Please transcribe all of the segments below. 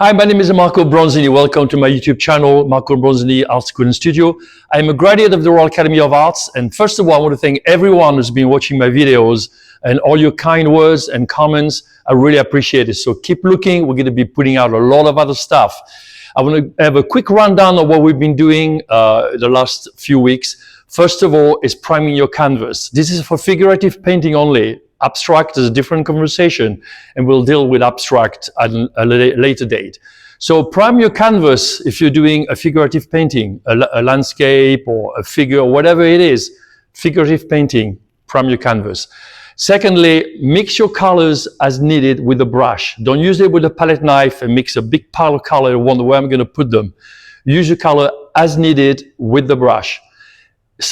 Hi, my name is Marco Bronzini. Welcome to my YouTube channel, Marco Bronzini Art School and Studio. I'm a graduate of the Royal Academy of Arts. And first of all, I want to thank everyone who's been watching my videos and all your kind words and comments. I really appreciate it. So keep looking. We're going to be putting out a lot of other stuff. I want to have a quick rundown of what we've been doing the last few weeks. First of all, is priming your canvas. This is for figurative painting only. Abstract is a different conversation, and we'll deal with abstract at a later date. So prime your canvas if you're doing a figurative painting, a landscape or a figure, whatever it is, figurative painting, prime your canvas. Secondly, mix your colors as needed with a brush. Don't use it with a palette knife and mix a big pile of color and wonder where I'm going to put them. Use your color as needed with the brush.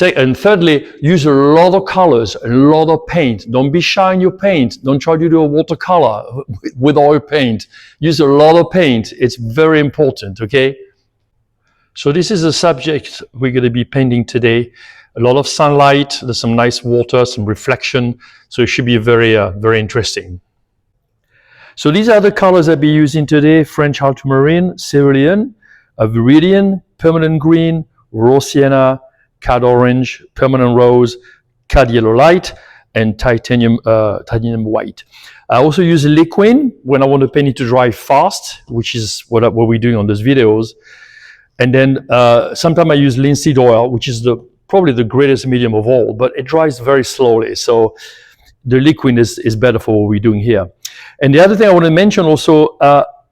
And thirdly, use a lot of colors, a lot of paint. Don't be shy in your paint. Don't try to do a watercolor with oil paint. Use a lot of paint. It's very important, okay? So this is the subject we're going to be painting today. A lot of sunlight, there's some nice water, some reflection. So it should be very interesting. So these are the colors I'll be using today: French ultramarine, cerulean, viridian, permanent green, raw sienna, cad orange, permanent rose, cad yellow light, and titanium white. I also use a liquid when I want to paint it to dry fast, which is what we're doing on those videos. And then sometimes I use linseed oil, which is probably the greatest medium of all, but it dries very slowly. So the liquid is better for what we're doing here. And the other thing I want to mention also,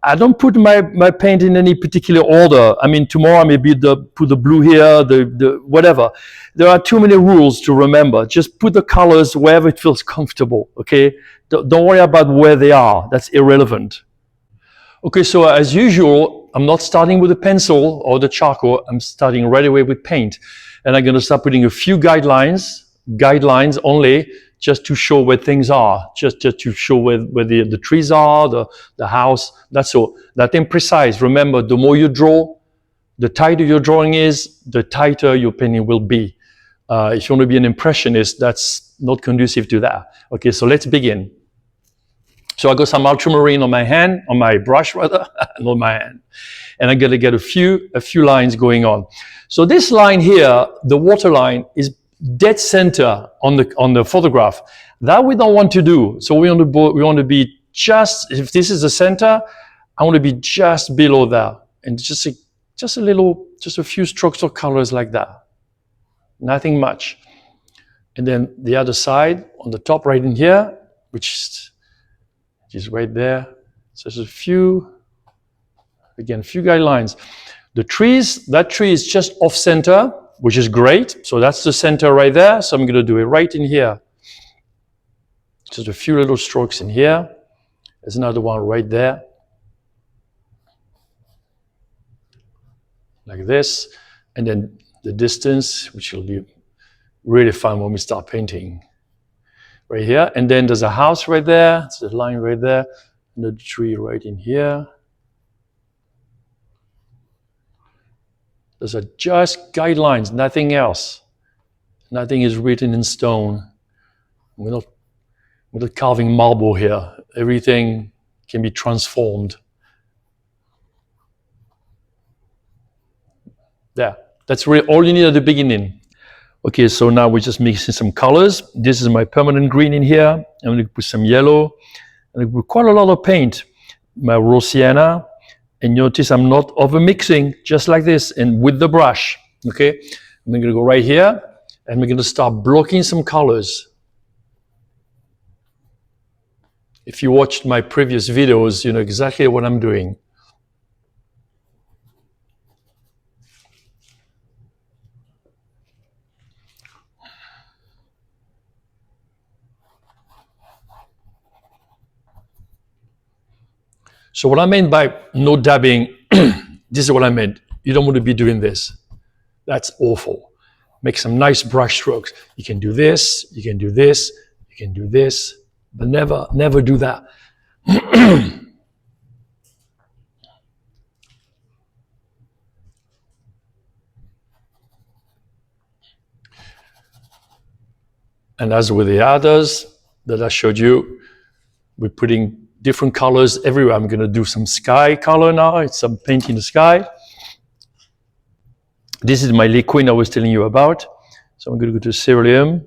I don't put my paint in any particular order. I mean, tomorrow I maybe put the blue here, the whatever. There are too many rules to remember. Just put the colors wherever it feels comfortable, okay? Don't worry about where they are. That's irrelevant. Okay, so as usual, I'm not starting with a pencil or the charcoal. I'm starting right away with paint. And I'm going to start putting a few guidelines only, just to show where things are, just to show where the trees are, the house. That's all. Nothing precise. Remember, the more you draw, the tighter your drawing is, the tighter your painting will be. If you want to be an impressionist, that's not conducive to that. Okay, so let's begin. So I got some ultramarine on my brush rather, and on my hand. And I'm gonna get a few lines going on. So this line here, the water line, is dead center on the photograph. That we don't want to do. So we want to be just, if this is the center, I want to be just below that, and just a few strokes of colors like that. Nothing much. And then the other side on the top right in here, which is right there. So there's a few guidelines. The trees, that tree is just off center, which is great. So that's the center right there. So I'm going to do it right in here. Just a few little strokes in here. There's another one right there. Like this. And then the distance, which will be really fun when we start painting. Right here. And then there's a house right there. There's a line right there. Another tree right in here. Those are just guidelines, nothing else. Nothing is written in stone. We're not carving marble here. Everything can be transformed. There. That's really all you need at the beginning. Okay, so now we're just mixing some colors. This is my permanent green in here. I'm going to put some yellow. I'm going to put quite a lot of paint. My raw sienna. And notice I'm not over mixing, just like this, and with the brush, okay? I'm going to go right here, and we're going to start blocking some colors. If you watched my previous videos, you know exactly what I'm doing. So what I meant by no dabbing, this is what I meant. You don't want to be doing this. That's awful. Make some nice brush strokes. You can do this, you can do this, you can do this, but never do that. And as with the others that I showed you, we're putting different colors everywhere. I'm gonna do some sky color now. It's some paint in the sky. This is my liquid I was telling you about. So I'm gonna go to cerulean.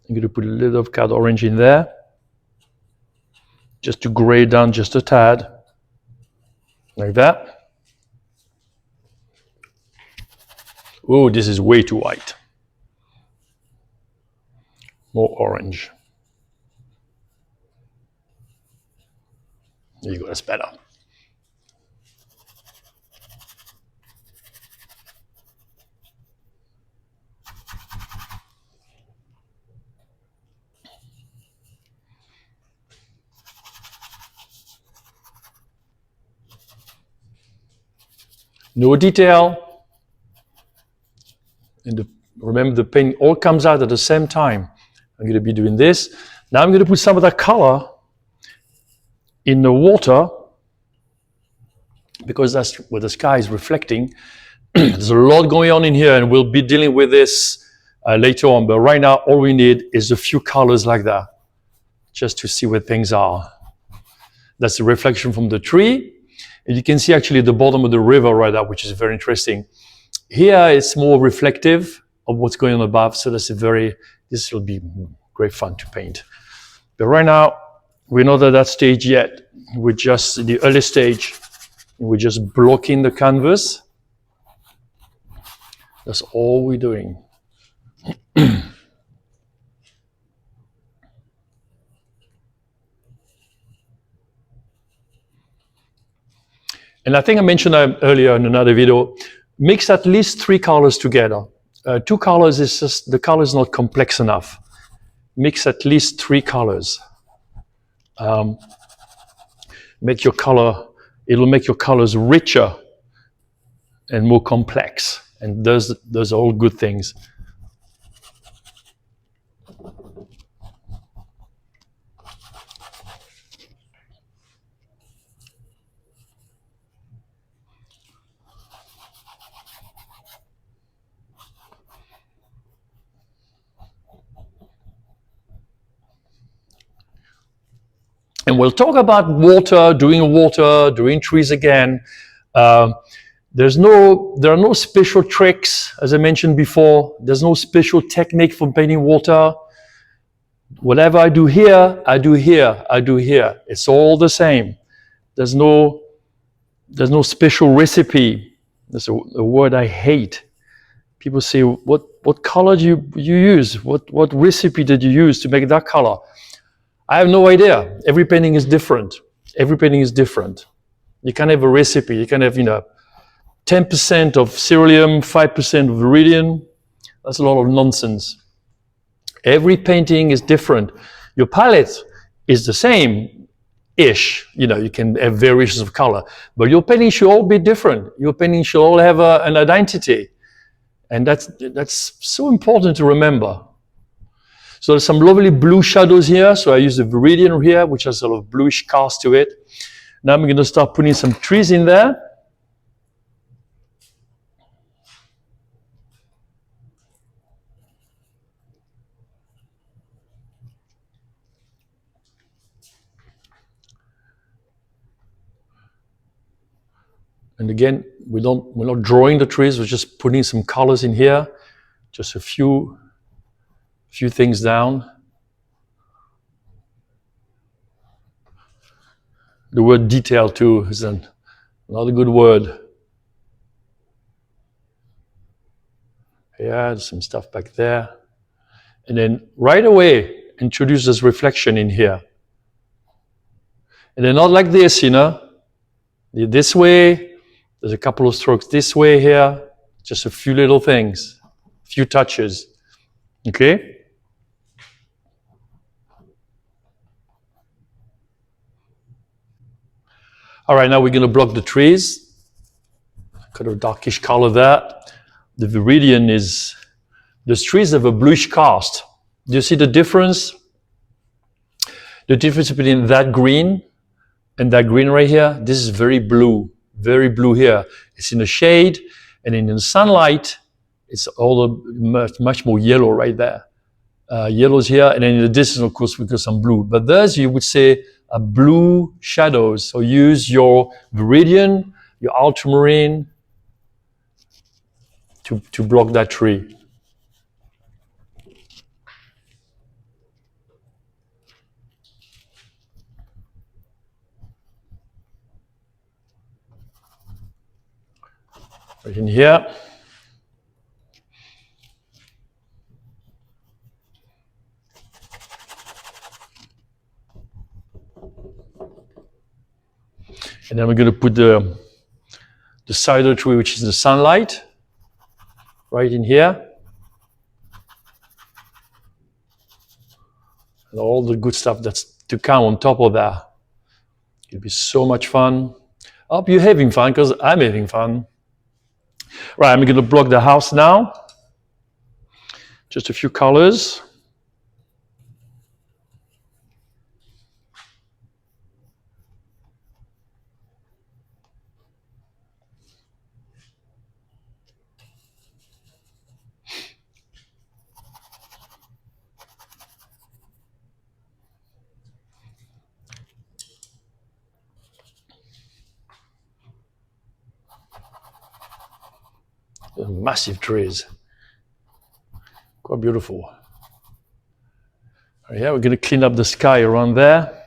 I'm gonna put a little of cad orange in there, just to gray down just a tad, like that. Oh, this is way too white. More orange. There you go, that's better. No detail. And remember, the paint all comes out at the same time. I'm going to be doing this. Now I'm going to put some of that color in the water, because that's what the sky is reflecting. There's a lot going on in here, and we'll be dealing with this later on. But right now, all we need is a few colors like that, just to see where things are. That's the reflection from the tree. And you can see actually the bottom of the river right now, which is very interesting. Here it's more reflective of what's going on above. So this will be great fun to paint. But right now, we're not at that stage yet. We're just in the early stage. We're just blocking the canvas. That's all we're doing. And I think I mentioned earlier in another video, mix at least 3 colors together. 2 colors is just, the color is not complex enough. Mix at least 3 colors. Make your color, it'll make your colors richer and more complex. And those are all good things. And we'll talk about water, doing trees again. There are no special tricks, as I mentioned before. There's no special technique for painting water. Whatever I do here, I do here, I do here. It's all the same. There's no special recipe. That's a word I hate. People say, what color do you use? What recipe did you use to make that color? I have no idea. Every painting is different. Every painting is different. You can't have a recipe. You can have, 10% of cerulean, 5% of viridian. That's a lot of nonsense. Every painting is different. Your palette is the same-ish. You can have variations of color, but your painting should all be different. Your painting should all have an identity. And that's so important to remember. So there's some lovely blue shadows here. So I use the viridian here, which has a sort of bluish cast to it. Now I'm going to start putting some trees in there. And again, we're not drawing the trees. We're just putting some colors in here. Just a few things down. The word detail too is another good word. Yeah, there's some stuff back there. And then right away, introduce this reflection in here. And then not like this, This way, there's a couple of strokes this way here. Just a few little things, a few touches. Okay? All right, now we're going to block the trees. Got a darkish color there. The viridian the trees have a bluish cast. Do you see the difference? The difference between that green and that green right here? This is very blue here. It's in the shade, and in the sunlight, it's much more yellow right there. Yellow's here, and then in the distance, of course, we got some blue. But those you would say blue shadows. So use your viridian, your ultramarine to block that tree. Right in here. And then we're going to put the side of the tree, which is the sunlight, right in here. And all the good stuff that's to come on top of that. It'll be so much fun. I hope you're having fun, because I'm having fun. Right, I'm going to block the house now. Just a few colors. Massive trees. Quite beautiful. Yeah, we're going to clean up the sky around there.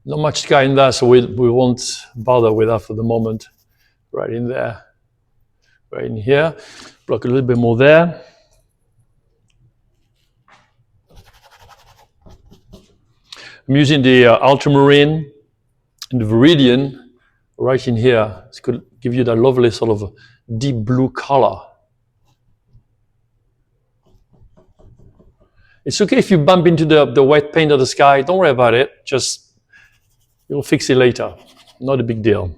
Not much sky in there, so we won't bother with that for the moment. Right in there. Right in here. Block a little bit more there. I'm using the ultramarine and the viridian right in here. It's going to give you that lovely sort of deep blue color. It's okay if you bump into the white paint of the sky. Don't worry about it. Just, you'll fix it later. Not a big deal.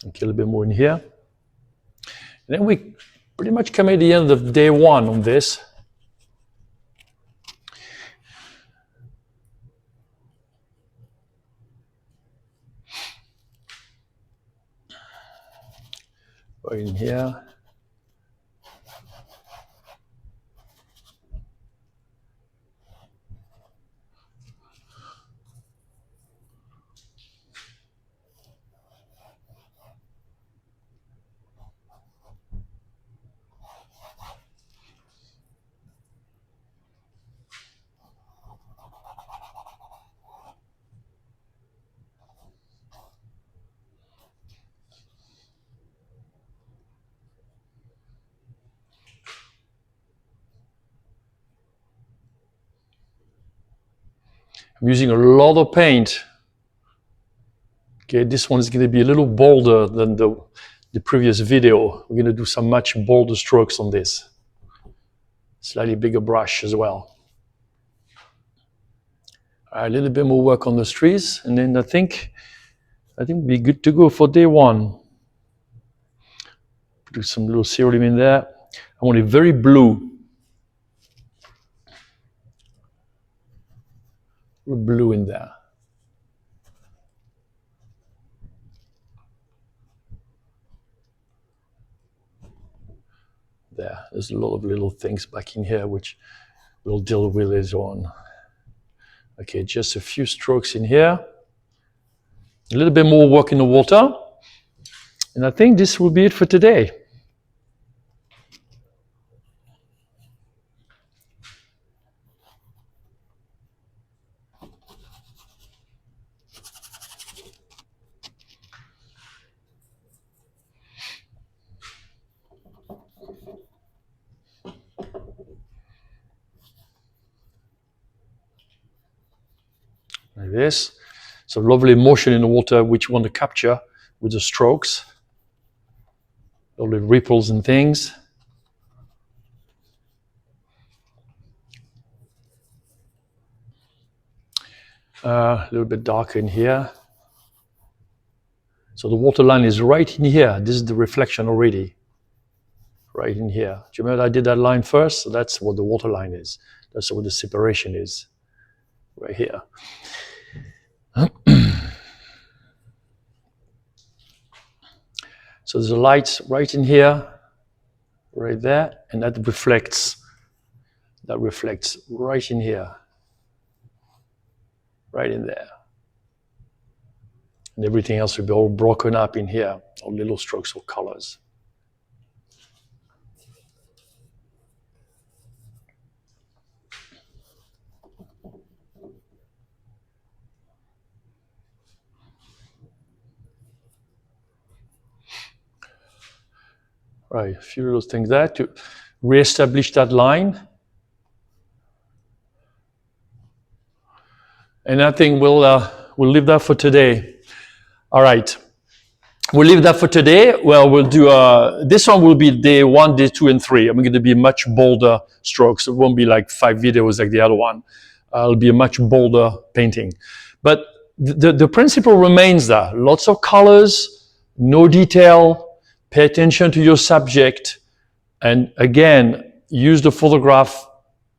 Okay, a little bit more in here. And then we pretty much come at the end of day one on this. Right in here. I'm using a lot of paint. Okay, this one is going to be a little bolder than the previous video. We're going to do some much bolder strokes on this. Slightly bigger brush as well. A little bit more work on the trees, and then I think we'll be good to go for day one. Do some little cerulean in there. I want it very blue. Blue in there. There's a lot of little things back in here which we'll deal with later on. Okay, just a few strokes in here. A little bit more work in the water. And I think this will be it for today. Like this. So lovely motion in the water which you want to capture with the strokes. Lovely ripples and things. A little bit darker in here. So the waterline is right in here. This is the reflection already, right in here. Do you remember I did that line first? So that's what the waterline is. That's what the separation is, right here. So there's a light right in here, right there, and that reflects right in here, right in there. And everything else will be all broken up in here, all little strokes of colors. Right, a few little things there to reestablish that line. And I think we'll leave that for today. All right, we'll leave that for today. Well, we'll do, this one will be day 1, day 2, and 3. I'm going to be much bolder strokes. It won't be like 5 videos like the other one. It'll be a much bolder painting. But the principle remains there. Lots of colors, no detail, pay attention to your subject, and again, use the photograph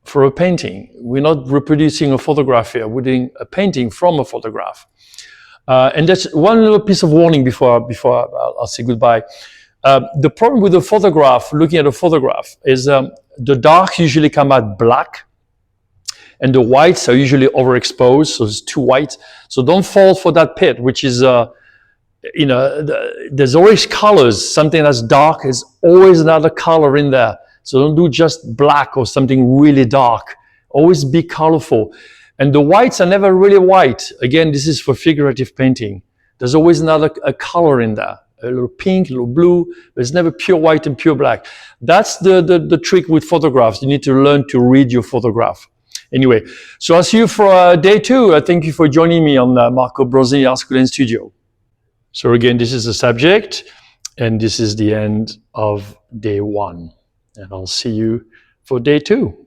for a painting. We're not reproducing a photograph here, we're doing a painting from a photograph. And that's one little piece of warning before I'll say goodbye. The problem with a photograph, looking at a photograph, is the darks usually come out black, and the whites are usually overexposed, so it's too white. So don't fall for that pit, which is, there's always colors. Something that's dark is always another color in there. So don't do just black or something really dark. Always be colorful. And the whites are never really white. Again, this is for figurative painting. There's always a color in there. A little pink, a little blue, but it's never pure white and pure black. That's the trick with photographs. You need to learn to read your photograph. Anyway, so I'll see you for day 2. Thank you for joining me on Marco Bronzini Art School and Studio. So again, this is the subject, and this is the end of day 1. And I'll see you for day 2.